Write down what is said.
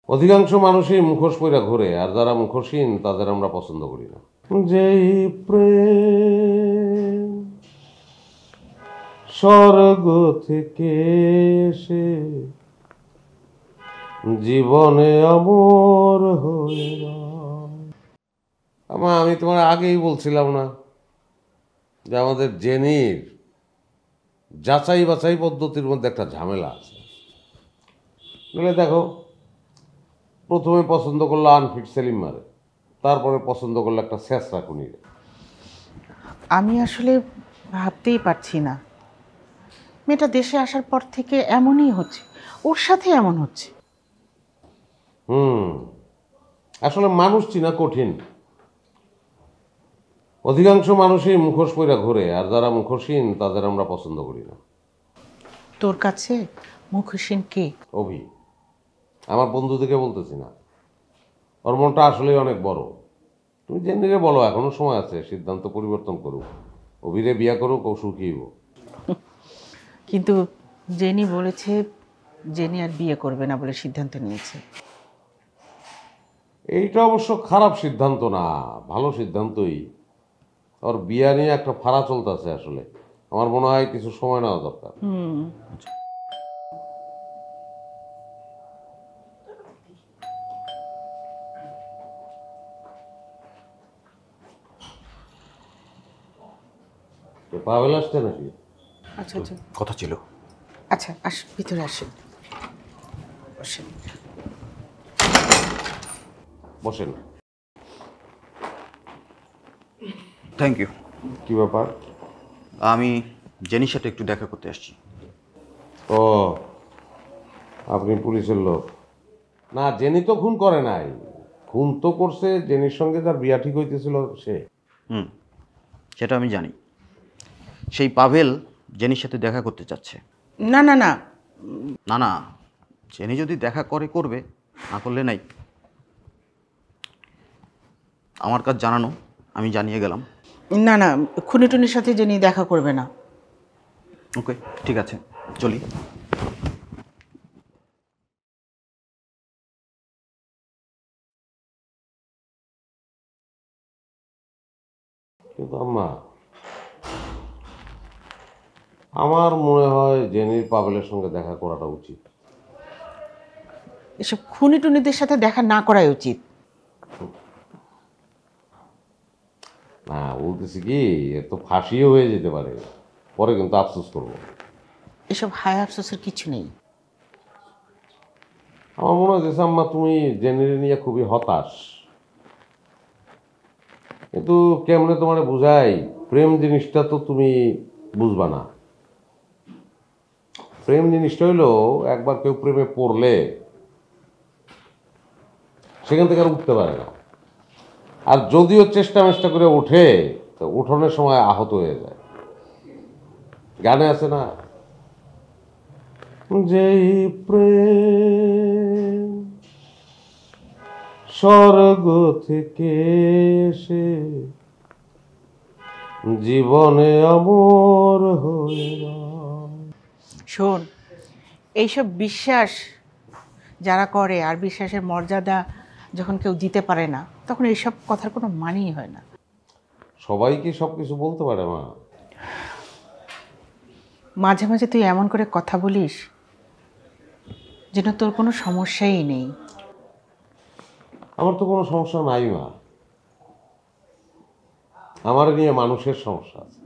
অধিকাংশ মানুষই মুখোশ পইরা ঘোরে, আর যারা মুখোশহীন তাদের আমরা পছন্দ করি না। যেই প্রেম স্বর্গ থেকে এসে জীবনে অমর হয়ে আমি তোমার আগেই বলছিলাম না যে আমাদের জেনির যাচাই বাছাই পদ্ধতির মধ্যে একটা ঝামেলা আছে। বলে দেখো, প্রথমে পছন্দ করলো আনফিট সেলিম মারে, তারপরে পছন্দ করলো একটা শেষরা খুনিরে। আমি আসলে ভাবতেই পারছি না, মেয়েটা দেশে আসার পর থেকে এমনই হচ্ছে, ওর সাথে এমন হচ্ছে। আসলে মানুষ চিনা কঠিন। অধিকাংশ মানুষই মুখোশ পইরা ঘোরে, আর যারা মুখোশহীন তাদের আমরা পছন্দ করি না। তোর কাছে মুখোশহীন কে? অভি, আমার বন্ধু থেকে বলতেছি না, ওর মনটা আসলেই অনেক বড়। তুমি জেনিরে বলো এখনো সময় আছে, সিদ্ধান্ত পরিবর্তন করুক, অভিরে বিয়া করুক, ও সুখী হইব। কিন্তু জেনি বলেছে জেনি আর বিয়ে করবে না বলে সিদ্ধান্ত নিয়েছে। এইটা অবশ্য খারাপ সিদ্ধান্ত না, ভালো সিদ্ধান্তই। ওর বিয়া নিয়ে একটা ফাড়া চলতেছে। আসলে আমার মনে হয় কিছু সময় নেওয়া দরকার। পাবেল আসছে নাকি? আচ্ছা আচ্ছা কথা ছিল। আচ্ছা, ভিতরে আসেন, বসেন। বসেন। Thank you. কি ব্যাপার? আমি জেনির সাথে একটু দেখা করতে আসছি। ও, আপনি পুলিশের লোক? না, জেনি তো খুন করে নাই। খুন তো করছে জেনির সঙ্গে যার বিয়া ঠিক হইতেছিল সে। সেটা আমি জানি। সেই পাভেল জেনির সাথে দেখা করতে চাচ্ছে। না না না না না, জেনি যদি দেখা করবে, না করলে নাই। আমার কাজ জানানো, আমি জানিয়ে গেলাম। না না, খুনি টুনির সাথে জেনি দেখা করবে না। ওকে, ঠিক আছে, চলি। কিন্তু আম্মা, আমার মনে হয় জেনির পাভেলের সঙ্গে দেখা করাটা উচিত। এসব খুনি টুনিদের সাথে দেখা না করাই উচিত। না, বলতেছি কি, এর তো ফাঁসিও হয়ে যেতে পারে, পরে কিন্তু আফসোস করবো। এসব হায় আফসোসের কিছু নেই। আমার মনে হচ্ছে আম্মা তুমি জেনির নিয়ে খুবই হতাশ। কিন্তু কেমনে তোমার বুঝাই, প্রেম জিনিসটা তো তুমি বুঝবা না। প্রেম জিনিসটা হইলো, একবার কেউ প্রেমে পড়লে সেখান থেকে আর উঠতে পারে না। আর যদিও চেষ্টা মেষ্টা করে ওঠে, তো উঠোনের সময় আহত হয়ে যায়। গানে আছে না, যেই প্রেম স্বর্গ থেকে এসে জীবনে অমর হয়ে। শোন, এইসব বিশ্বাস যারা করে আর বিশ্বাসের মর্যাদা যখন কেউ দিতে পারে না, তখন এইসব কথার কোনো মানেই হয় না। সবাই কি সব কিছু বলতে পারে মা? মাঝে মাঝে তুই এমন করে কথা বলিস যেন তোর কোনো সমস্যাই নেই। আমার তো কোনো সমস্যা নাই মা, আমার নিয়ে মানুষের সমস্যা আছে।